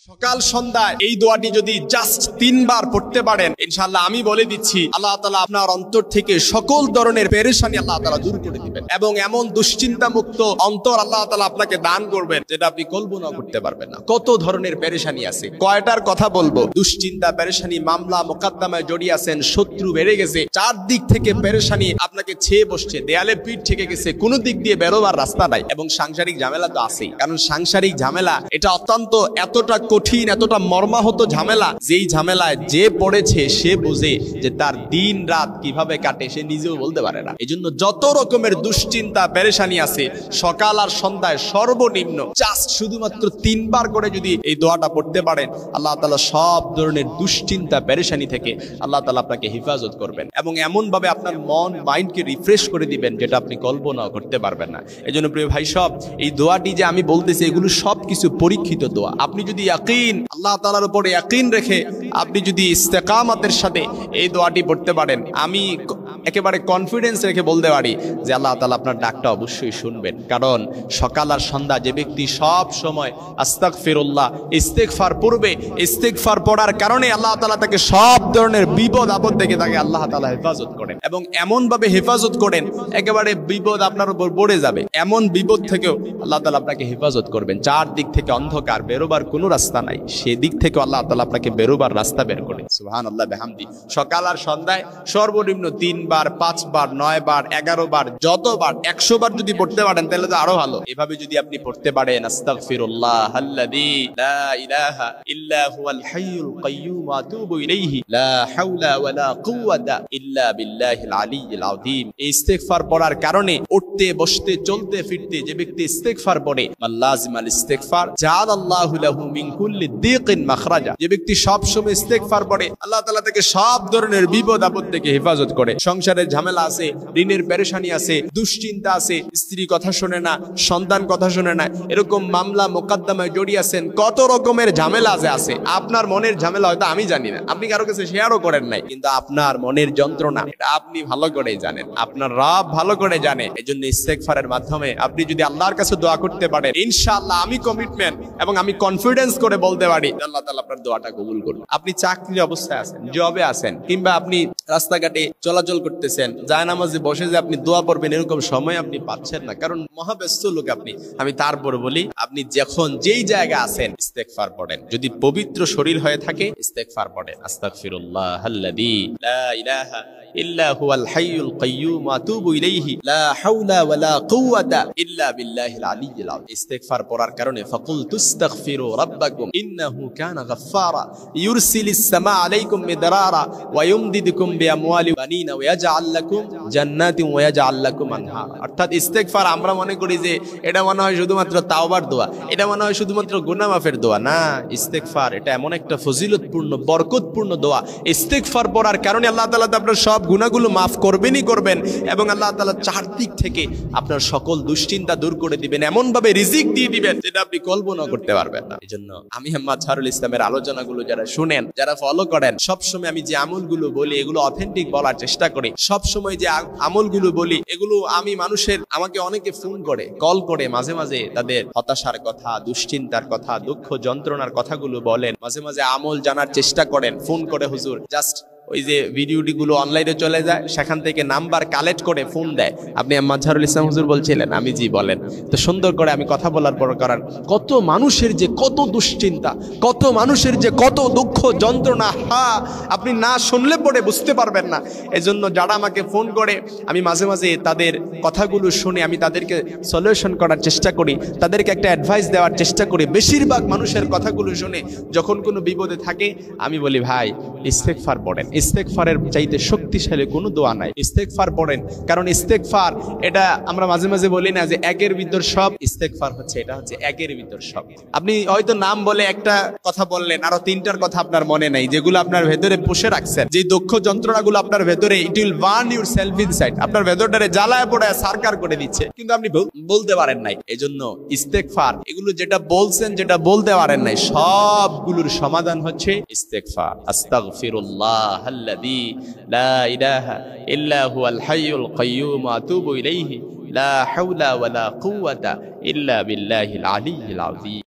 সকাল সন্ধ্যায় এই দোয়াটি যদি জাস্ট 3 বার পড়তে পারেন, ইনশাআল্লাহ আমি বলে দিচ্ছি আল্লাহ তাআলা আপনার অন্তর থেকে সকল ধরনের পেরেশানি আল্লাহ তাআলা দূর করে দিবেন এবং এমন দুশ্চিন্তা মুক্ত অন্তর আল্লাহ তাআলা আপনাকে দান করবেন যেটা আপনি কল্পনা করতে পারবেন না। কত ধরনের পেরেশানি আছে, কয়টার কথা বলবো। দুশ্চিন্তা, পেরেশানি, মামলা মোকদ্দমায় জড়িয়ে আছেন, শত্রু বেড়ে গেছে, চারদিক থেকে পেরেশানি আপনাকে ছেয়ে বসছে, দেয়ালে পিঠ থেকে গেছে, কোনো দিক দিয়ে বেরোবার রাস্তা নাই। এবং সাংসারিক ঝামেলা তো আছেই, কারণ সাংসারিক ঝামেলা এটা অত্যন্ত এতটা কঠিন, এতটা মর্মাহত ঝামেলা, যেই ঝামেলায় যে পড়েছে সে বোঝে যে তার দিন রাত কিভাবে কাটে সে নিজেও বলতে পারে না। এই জন্য যত রকমের দুশ্চিন্তা পেরেশানি আছে সকাল আর সন্ধ্যায় সর্বনিম্ন জাস্ট শুধুমাত্র 3 বার করে যদি এই দোয়াটা পড়তে পারেন, আল্লাহ তাআলা সব ধরনের দুশ্চিন্তা পেরেশানি থেকে আল্লাহ তাআলা আপনাকে হেফাজত করবেন এবং এমন ভাবে আপনার মন মাইন্ডকে রিফ্রেশ করে দিবেন যেটা আপনি কল্পনাও করতে পারবেন না। এই জন্য প্রিয় ভাই সব, এই দোয়াটি যে আমি বলতেছি এগুলো সবকিছু পরীক্ষিত দোয়া। আপনি যদি ইয়াকিন, আল্লাহ তাআলার উপরে ইয়াকিন রেখে আপনি যদি ইস্তেকামতের সাথে এই দোয়াটি পড়তে পারেন, আমি একেবারে কনফিডেন্স রেখে বলতে পারি যে আল্লাহ তাআলা আপনার ডাকটা অবশ্যই শুনবেন। কারণ সকাল আর সন্ধ্যা যে ব্যক্তি সব সময় আস্তাগফিরুল্লাহ ইস্তেগফার পড়বে, ইস্তেগফার পড়ার কারণে আল্লাহ তাআলা তাকে সব ধরনের বিপদ আপদ থেকে তাকে আল্লাহ তাআলা হেফাজত করেন এবং এমন ভাবে হেফাজত করেন একেবারে বিপদ আপনার উপর পড়ে যাবে, এমন বিপদ থেকেও আল্লাহ তাআলা আপনাকে হেফাজত করবেন। চারদিক থেকে অন্ধকার, বেরোবার কোনো রাস্তা নাই, সেদিক থেকে আল্লাহ তাআলা আপনাকে বেরোবার রাস্তা বের করেন। সুবহানাল্লাহ বিহামদি। সকাল আর সন্ধ্যায় সর্বনিম্ন 3 বার, 5 বার, 9 বার, 11 বার, যতবার 100 বার যদি পড়তে পারেন তাহলে তো আরো ভালো। এভাবে যদি আপনি পড়তে পারেন, আস্তাগফিরুল্লাহাল্লাযী লা ইলাহা ইল্লা হুয়াল হাইয়ুল কাইয়্যুম ওয়া আতুবু ইলাইহি লা হাওলা ওয়ালা কুওয়াতা ইল্লা বিল্লাহিল আলিয়্যিল আযীম। এই ইস্তেগফার পড়ার কারণে উঠতে বসতে চলতে ফিরতে যে ব্যক্তি ইস্তেগফার পড়ে, লাযিমাল ইস্তেগফার জাআলাল্লাহু লাহু মিন কুল্লি দীকিন মাখরাজা। যে ব্যক্তি সব সময় ইস্তেগফার পড়ে আল্লাহ তাআলা তাকে সব ধরনের বিপদ আপদ থেকে হেফাজত করে। সংসারের ঝামেলা আছে, ঋণের পেরেশানি আছে, দুশ্চিন্তা আছে, স্ত্রী কথা শুনে না, সন্তান কথা শুনে না, এরকম মামলা মোকদ্দমায় জড়িয়ে আছেন, কত রকমের ঝামেলা আছে। আপনার মনের ঝামেলা হয়তো আমি জানি না, আপনি কারো কাছে শেয়ারও করেন নাই, কিন্তু আপনার মনের যন্ত্রণা এটা আপনি ভালো করে জানেন, আপনার রব ভালো করে জানে। এজন্য ইস্তেগফারের মাধ্যমে আপনি যদি আল্লাহর কাছে দোয়া করতে পারেন, ইনশাআল্লাহ আমি কমিটমেন্ট এবং আমি কনফিডেন্স করে বলতে পারি আল্লাহ তাআলা আপনার দোয়াটা কবুল করবেন। আপনি চাকরির অবস্থায় আছেন, জবে আছেন, কিংবা আপনি রাস্তাঘাটে চলাচল করতেছেন, জায়নামাজে বসে যে আপনি দোয়া পড়বেন এরকম সময় আপনি পাচ্ছেন না, কারণ মহাব্যস্ত লোক আপনি। আমি তারপর বলি, আপনি যখন যেই জায়গায় আছেন ইস্তেগফার পড়েন। যদি পবিত্র শরীর হয়ে থাকে ইস্তেগফার পড়েন, আস্তাগফিরুল্লাহাল্লাযী লা ইলাহা ইল্লা হুয়াল হাইয়ুল কাইয়্যুম ওয়া আতুবু ইলাইহি লা হাওলা ওয়ালা কুওয়াতা ইল্লা বিল্লাহিল আলিয়্যিল আযীম। ইস্তেগফার পড়ার কারণে ফাকুল তুস্তাগফিরু রাব্বাকুম ইন্নাহু কানা গাফফারা ইউরসিলিস সামা আলাইকুম মিদরারা ওয়া ইউমদিদুকুম বিআমওয়ালি ওয়া বানিনা ওয়া ইয়াজআল লাকুম জান্নাতিন ওয়া ইয়াজআল লাকুম আনহার। অর্থাৎ ইস্তেগফার আমরা মনে করি যে এটা মনে হয় শুধুমাত্র তাওবার দোয়া, এটা মনে হয় শুধুমাত্র গুনাহ মাফের দোয়া। না, ইস্তেগফার এটা এমন একটা ফজিলতপূর্ণ বরকতপূর্ণ দোয়া। ইস্তেগফার পড়ার কারণে আল্লাহ তাআলা আপনার সব গুনাহগুলো মাফ করবেনই করবেন এবং আল্লাহ তাআলা চারদিক থেকে আপনার সকল দুশ্চিন্তা দূর করে দিবেন, এমন ভাবে রিজিক দিয়ে দিবেন যেটা আপনি কল্পনা করতে পারবেন না। এজন্য আমি মাযহারুল ইসলামের আলোচনাগুলো যারা শুনেন, যারা ফলো করেন, সবসময় আমি যে আমলগুলো বলি এগুলো অথেন্টিক বলার চেষ্টা করি। সবসময় যে আমলগুলো বলি এগুলো আমি মানুষের, আমাকে অনেকে ফোন করে, কল করে, মাঝে মাঝে তাদের হতাশার কথা, দুশ্চিন্তার কথা, দুঃখ যন্ত্রণার কথাগুলো বলেন, মাঝে মাঝে আমল জানার চেষ্টা করেন, ফোন করে হুজুর জাস্ট ওই যে ভিডিওটি গুলো অনলাইনে চলে যায়, সেখান থেকে নাম্বার কালেক্ট করে ফোন দেয়, আপনি মাযহারুল ইসলাম হুজুর বলছিলেন, আমি জি বলেন। তো সুন্দর করে আমি কথা বলার পর করার, কত মানুষের যে কত দুশ্চিন্তা, কত মানুষের যে কত দুঃখ যন্ত্রণা, আপনি না শুনলে পরে বুঝতে পারবেন না। এজন্য যারা আমাকে ফোন করে আমি মাঝে মাঝে তাদের কথাগুলো শুনে আমি তাদেরকে সলিউশন করার চেষ্টা করি, তাদেরকে একটা অ্যাডভাইস দেওয়ার চেষ্টা করি। বেশিরভাগ মানুষের কথাগুলো শুনে যখন কোনো বিপদে থাকে আমি বলি, ভাই ইস্তেগফার পড়েন, ইস্তেগফারের চাইতে শক্তিশালী কোনো দোয়া নাই, ইস্তেগফার পড়েন। কারণ ইস্তেগফার এটা আমরা মাঝে মাঝে বলি না যে একের ভিতর সব, ইস্তেগফার হচ্ছে এটা হচ্ছে একের ভিতর সব। আপনি হয়তো নাম বলে একটা কথা বললেন, আরো 3টার কথা আপনার মনে নাই, যেগুলো আপনার ভেতরে পুষে রাখছেন, যে দুঃখ যন্ত্রণাগুলো আপনার ভেতরে, it will burn your self inside, আপনার ভেতরটারে জ্বালায় পড়ে সারকার করে দিচ্ছে, কিন্তু আপনি বলতে পারেন নাই। এজন্য ইস্তেগফার এগুলো যেটা বলছেন, যেটা বলতে পারেন নাই, সবগুলোর সমাধান হচ্ছে ইস্তেগফার। আস্তাগফিরুল্লাহাল্লাযী লা ইলাহা ইল্লা হুয়াল হাইয়ুল কাইয়্যুম ওয়া আতুবু ইলাইহি লা হাওলা ওয়ালা কুওয়াতা ইল্লা বিল্লাহিল আলিয়্যিল আযীম।